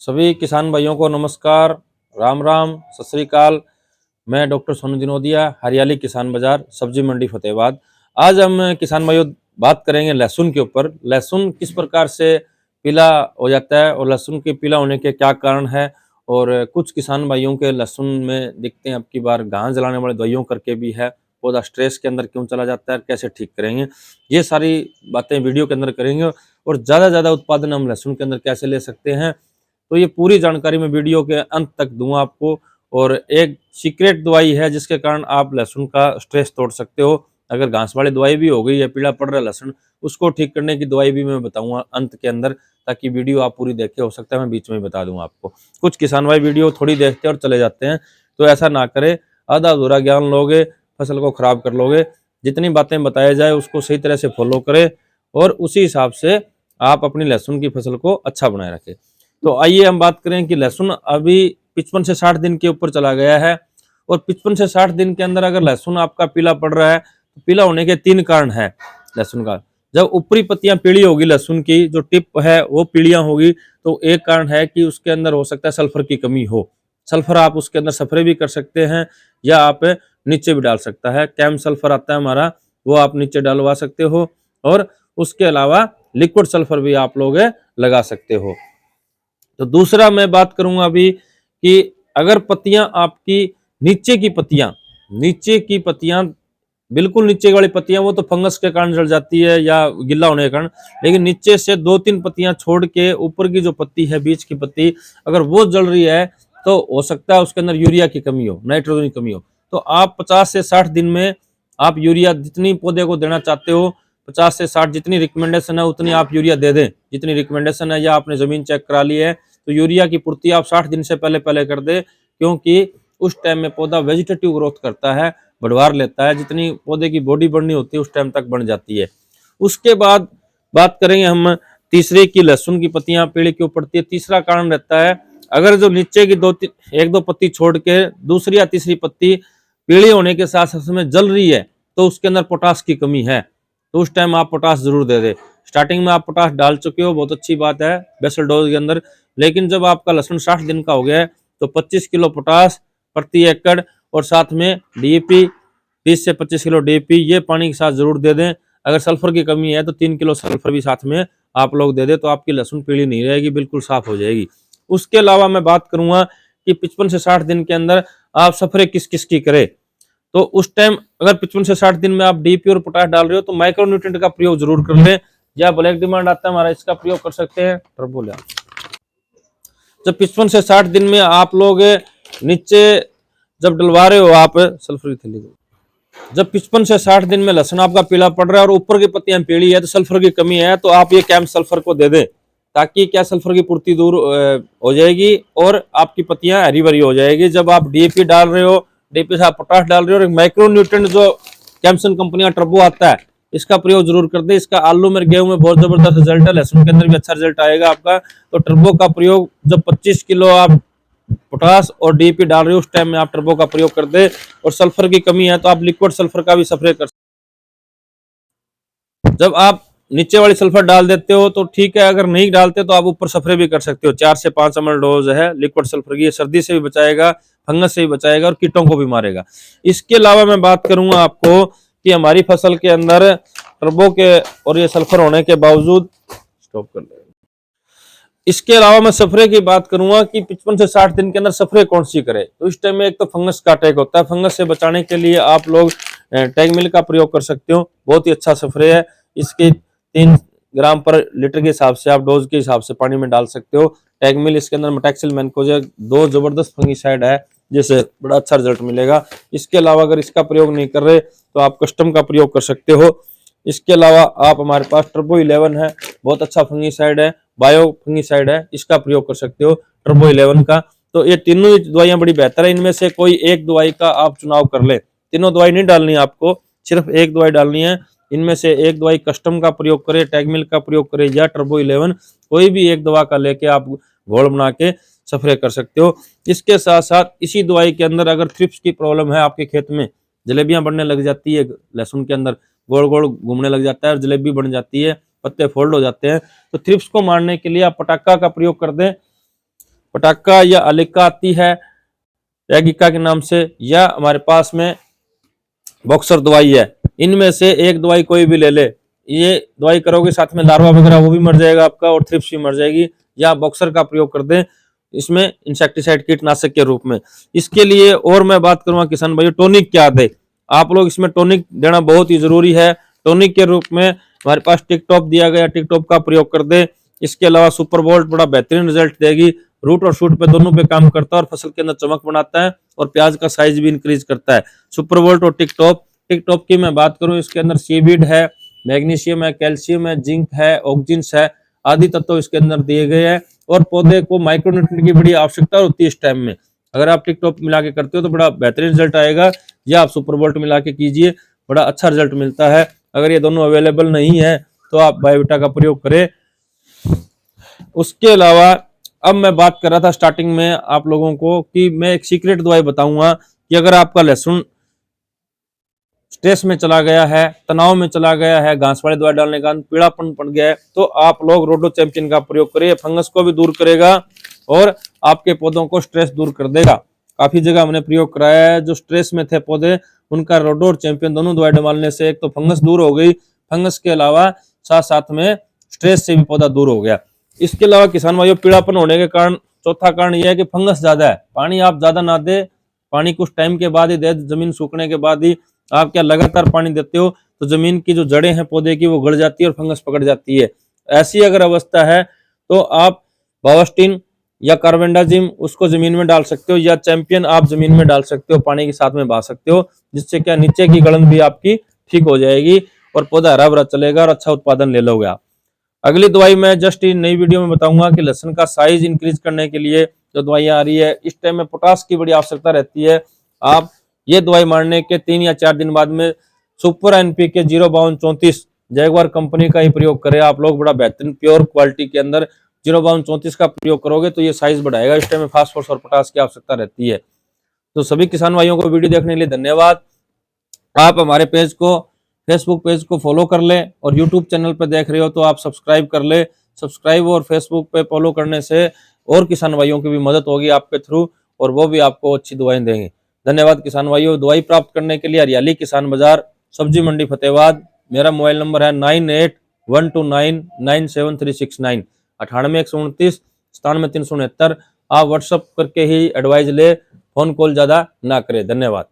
सभी किसान भाइयों को नमस्कार, राम राम, सत श्री अकाल। मैं डॉक्टर सोनू दिनोदिया, हरियाली किसान बाजार, सब्जी मंडी फतेहाबाद। आज हम किसान भाइयों बात करेंगे लहसुन के ऊपर। लहसुन किस प्रकार से पीला हो जाता है और लहसुन के पीला होने के क्या कारण है। और कुछ किसान भाइयों के लहसुन में दिखते हैं अब की बार घास जलाने वाले दवाइयों करके भी है, पौधा स्ट्रेस के अंदर क्यों चला जाता है, कैसे ठीक करेंगे, ये सारी बातें वीडियो के अंदर करेंगे। और ज़्यादा उत्पादन हम लहसुन के अंदर कैसे ले सकते हैं, तो ये पूरी जानकारी मैं वीडियो के अंत तक दूंगा आपको। और एक सीक्रेट दवाई है जिसके कारण आप लहसुन का स्ट्रेस तोड़ सकते हो। अगर घास वाली दवाई भी हो गई या पीला पड़ रहा है लहसुन, उसको ठीक करने की दवाई भी मैं बताऊंगा अंत के अंदर, ताकि वीडियो आप पूरी देखे। हो सकता है मैं बीच में ही बता दूंगा आपको। कुछ किसान भाई वीडियो थोड़ी देखते हैं और चले जाते हैं, तो ऐसा ना करें। आधा अधूरा ज्ञान लोगे, फसल को खराब कर लोगे। जितनी बातें बताया जाए उसको सही तरह से फॉलो करें और उसी हिसाब से आप अपनी लहसुन की फसल को अच्छा बनाए रखें। तो आइए हम बात करें कि लहसुन अभी 55 से 60 दिन के ऊपर चला गया है। और 55 से 60 दिन के अंदर अगर लहसुन आपका पीला पड़ रहा है, तो पीला होने के 3 कारण है लहसुन का। जब ऊपरी पत्तियां पीली होगी लहसुन की, जो टिप है वो पीलियां होगी, तो एक कारण है कि उसके अंदर हो सकता है सल्फर की कमी हो। सल्फर आप उसके अंदर स्प्रे भी कर सकते हैं या आप नीचे भी डाल सकता है। कैम सल्फर आता है हमारा, वो आप नीचे डलवा सकते हो। और उसके अलावा लिक्विड सल्फर भी आप लोग लगा सकते हो। तो दूसरा मैं बात करूंगा अभी कि अगर पत्तियां आपकी नीचे की पत्तियां बिल्कुल नीचे वाली पत्तियां, वो तो फंगस के कारण जल जाती है या गिल्ला होने के कारण। लेकिन नीचे से 2-3 पत्तियां छोड़ के ऊपर की जो पत्ती है, बीच की पत्ती, अगर वो जल रही है, तो हो सकता है उसके अंदर यूरिया की कमी हो, नाइट्रोजन की कमी हो। तो आप 50 से 60 दिन में आप यूरिया जितनी पौधे को देना चाहते हो, 50 से 60 जितनी रिकमेंडेशन है उतनी आप यूरिया दे दें। जितनी रिकमेंडेशन है या आपने जमीन चेक करा ली है, तो यूरिया की पूर्ति आप 60 दिन से पहले पहले कर दे, क्योंकि उस टाइम में पौधा वेजिटेटिव ग्रोथ करता है, बढ़वार लेता है। जितनी पौधे की बॉडी बढ़नी होती है उस टाइम तक बन जाती है। उसके बाद बात करेंगे हम तीसरे की, लहसुन की पत्तियां पीली क्यों पड़ती है। तीसरा कारण रहता है, अगर जो नीचे की एक दो पत्ती छोड़ के दूसरी या तीसरी पत्ती पीली होने के साथ साथ में जल रही है, तो उसके अंदर पोटास की कमी है। तो उस टाइम आप पोटास जरूर दे दे। स्टार्टिंग में आप पोटास डाल चुके हो, बहुत अच्छी बात है बेसल डोज के अंदर। लेकिन जब आपका लहसुन 60 दिन का हो गया है, तो 25 किलो पोटास प्रति एकड़ और साथ में डीएपी 20 से 25 किलो डीएपी ये पानी के साथ जरूर दे दें। अगर सल्फर की कमी है तो 3 किलो सल्फर भी साथ में आप लोग दे दें, तो आपकी लहसुन पीली नहीं रहेगी, बिल्कुल साफ हो जाएगी। उसके अलावा मैं बात करूंगा कि 55 से 60 दिन के अंदर आप स्प्रे किस किस की करें। तो उस टाइम अगर 55 से 60 दिन में आप डीपी और पोटाश डाल रहे हो, तो माइक्रो न्यूट्रिएंट का प्रयोग जरूर कर लें। या ब्लैक डिमांड आता है हमारा, इसका प्रयोग कर सकते हैं। टर्बो ले जब 55 से 60 दिन में आप लोग नीचे जब डलवा रहे हो आप सल्फर की थैली, जब 55 से 60 दिन में लहसुन आपका पीला पड़ रहा है और ऊपर की पत्तियां पीली है, तो सल्फर की कमी है, तो आप ये कैम सल्फर को दे दें, ताकि क्या सल्फर की पूर्ति दूर हो जाएगी और आपकी पत्तियां हरी भरी हो जाएगी। जब आप डीएपी डाल रहे हो, डीएपी से आप पोटाश डाल रहे हो, और माइक्रो न्यूट्रिएंट जो कैम्सन कंपनी का टर्बो आता है, इसका प्रयोग जरूर कर दे। इसका आलू में गेहूं में बहुत जबरदस्त रिजल्ट है, लहसुन के अंदर भी अच्छा रिजल्ट आएगा आपका। तो टर्बो का प्रयोग जब 25 किलो आप पोटास और डीएपी डाल रहे हो, उस टाइम में आप टर्बो का प्रयोग कर दे। और सल्फर की कमी है तो आप लिक्विड सल्फर का भी स्प्रे कर। जब आप नीचे वाली सल्फर डाल देते हो तो ठीक है, अगर नहीं डालते तो आप ऊपर स्प्रे भी कर सकते हो। 4 से 5 ml डोज है लिक्विड सल्फर की, सर्दी से भी बचाएगा, फंगस से भी बचाएगा और कीटों को भी मारेगा। इसके अलावा मैं बात करूंगा आपको कि हमारी फसल के अंदर टर्बो के और ये सल्फर होने के बावजूद, स्टॉप कर देगा। इसके अलावा मैं स्प्रे की बात करूंगा कि 55 से 60 दिन के अंदर स्प्रे कौन सी करे। तो इस टाइम में एक तो फंगस का अटैक होता है, फंगस से बचाने के लिए आप लोग टैग मिल का प्रयोग कर सकते हो, बहुत ही अच्छा स्प्रे है। इसके 3 ग्राम पर लीटर के हिसाब से आप डोज के हिसाब से पानी में डाल सकते हो। टैग मिल इसके अंदर मेटैक्सिल मैनकोजेब 2 जबरदस्त फंगीसाइड है, जिससे बड़ा अच्छा रिजल्ट मिलेगा। इसके अलावा अगर इसका प्रयोग नहीं कर रहे तो आप कस्टम का प्रयोग कर सकते हो। इसके अलावा आप हमारे पास टर्बो 11 है, बहुत अच्छा फंगीसाइड है, बायो फंगीसाइड है, इसका प्रयोग कर सकते हो टर्बो 11 का। तो ये तीनों दवाइयां बड़ी बेहतर है, इनमें से कोई एक दवाई का आप चुनाव कर ले। तीनों दवाई नहीं डालनी आपको, सिर्फ एक दवाई डालनी है। इनमें से एक दवाई कस्टम का प्रयोग करें, टैगमिल का प्रयोग करें या टर्बो 11, कोई भी एक दवा का लेके आप घोल बना के स्प्रे कर सकते हो। इसके साथ साथ इसी दवाई के अंदर अगर थ्रिप्स की प्रॉब्लम है, आपके खेत में जलेबियां बढ़ने लग जाती है, लहसुन के अंदर गोल गोल घूमने लग जाता है और जलेबी बन जाती है, पत्ते फोल्ड हो जाते हैं, तो थ्रिप्स को मारने के लिए आप पटाखा का प्रयोग कर दें। पटाका या अलिका आती है एगिका के नाम से, या हमारे पास में बॉक्सर दवाई है। इनमें से एक दवाई कोई भी ले ले, ये दवाई करोगे साथ में लार्वा वगैरह वो भी मर जाएगा आपका, और थ्रिप्स भी मर जाएगी। या बॉक्सर का प्रयोग कर दें इसमें इंसेक्टिसाइड कीटनाशक के रूप में। इसके लिए और मैं बात करूंगा किसान भाइयों, टॉनिक क्या दे। आप लोग इसमें टॉनिक देना बहुत ही जरूरी है। टॉनिक के रूप में हमारे पास टिकटॉप दिया गया, टिकटॉप का प्रयोग कर दे। इसके अलावा सुपर वोल्ट बड़ा बेहतरीन रिजल्ट देगी, रूट और शूट पे दोनों पे काम करता है और फसल के अंदर चमक बनाता है और प्याज का साइज भी इंक्रीज करता है। सुपर वोल्ट और टिकटॉप। टिकटॉप की मैं बात करूं, इसके अंदर सीवीड है, मैग्नीशियम है, कैल्शियम है, जिंक है, ऑक्जिन्स है, आदि तत्व इसके अंदर दिए गए हैं। और पौधे को माइक्रोन्यूट्रिएंट की बड़ी आवश्यकता होती है इस टाइम में। अगर आप टिकटॉप मिला के करते हो तो बड़ा बेहतरीन रिजल्ट आएगा, या आप सुपर वोल्ट मिला के कीजिए, बड़ा अच्छा रिजल्ट मिलता है। अगर ये दोनों अवेलेबल नहीं है तो आप बायोविटा का प्रयोग करें। उसके अलावा अब मैं बात कर रहा था स्टार्टिंग में आप लोगों को कि मैं एक सीक्रेट दवाई बताऊंगा कि अगर आपका लहसुन स्ट्रेस में चला गया है, तनाव में चला गया है, घास वाली दवाई डालने का पीड़ापन पड़ गया है, तो आप लोग रोडो चैंपियन का प्रयोग करिए। फंगस को भी दूर करेगा और आपके पौधों को स्ट्रेस दूर कर देगा। काफी जगह हमने प्रयोग कराया है, जो स्ट्रेस में थे पौधे उनका रोडो और चैंपियन दोनों दवाई डालने से एक तो फंगस दूर हो गई, फंगस के अलावा साथ साथ में स्ट्रेस से भी पौधा दूर हो गया। इसके अलावा किसान भाइयों, पीड़ापन होने के कारण चौथा कारण यह है कि फंगस ज्यादा है। पानी आप ज्यादा ना दे, पानी कुछ टाइम के बाद ही दे, जमीन सूखने के बाद ही। आप क्या लगातार पानी देते हो तो जमीन की जो जड़ें हैं पौधे की वो गड़ जाती है और फंगस पकड़ जाती है। ऐसी अगर अवस्था है तो आप बावास्टिन या कार्बेंडाजिम उसको जमीन में डाल सकते हो, या चैंपियन आप जमीन में डाल सकते हो, पानी के साथ में बहा सकते हो, जिससे क्या नीचे की गलन भी आपकी ठीक हो जाएगी और पौधा हरा भरा चलेगा और अच्छा उत्पादन ले लोगे आप। अगली दवाई मैं जस्ट नई वीडियो में बताऊंगा कि लहसुन का साइज इंक्रीज करने के लिए जो दवाइयां आ रही है, इस टाइम में पोटास की बड़ी आवश्यकता रहती है। आप ये दवाई मारने के 3 या 4 दिन बाद में सुपर एनपीके 05234 जैगवार कंपनी का ही प्रयोग करें आप लोग। बड़ा बेहतरीन प्योर क्वालिटी के अंदर 05234 का प्रयोग करोगे तो ये साइज बढ़ाएगा। इस टाइम में फास्फोरस और पोटास की आवश्यकता रहती है। तो सभी किसान भाइयों को वीडियो देखने के लिए धन्यवाद। आप हमारे पेज को, फेसबुक पेज को फॉलो कर लें और यूट्यूब चैनल पर देख रहे हो तो आप सब्सक्राइब कर ले। सब्सक्राइब और फेसबुक पे फॉलो करने से और किसान भाइयों की भी मदद होगी आपके थ्रू और वो भी आपको अच्छी दवाएं देंगे। धन्यवाद किसान भाइयों। दवाई प्राप्त करने के लिए हरियाली किसान बाजार, सब्जी मंडी फतेहाबाद। मेरा मोबाइल नंबर है 9812997369 98 129 97 369। आप व्हाट्सअप करके ही एडवाइस ले, फोन कॉल ज्यादा ना करें। धन्यवाद।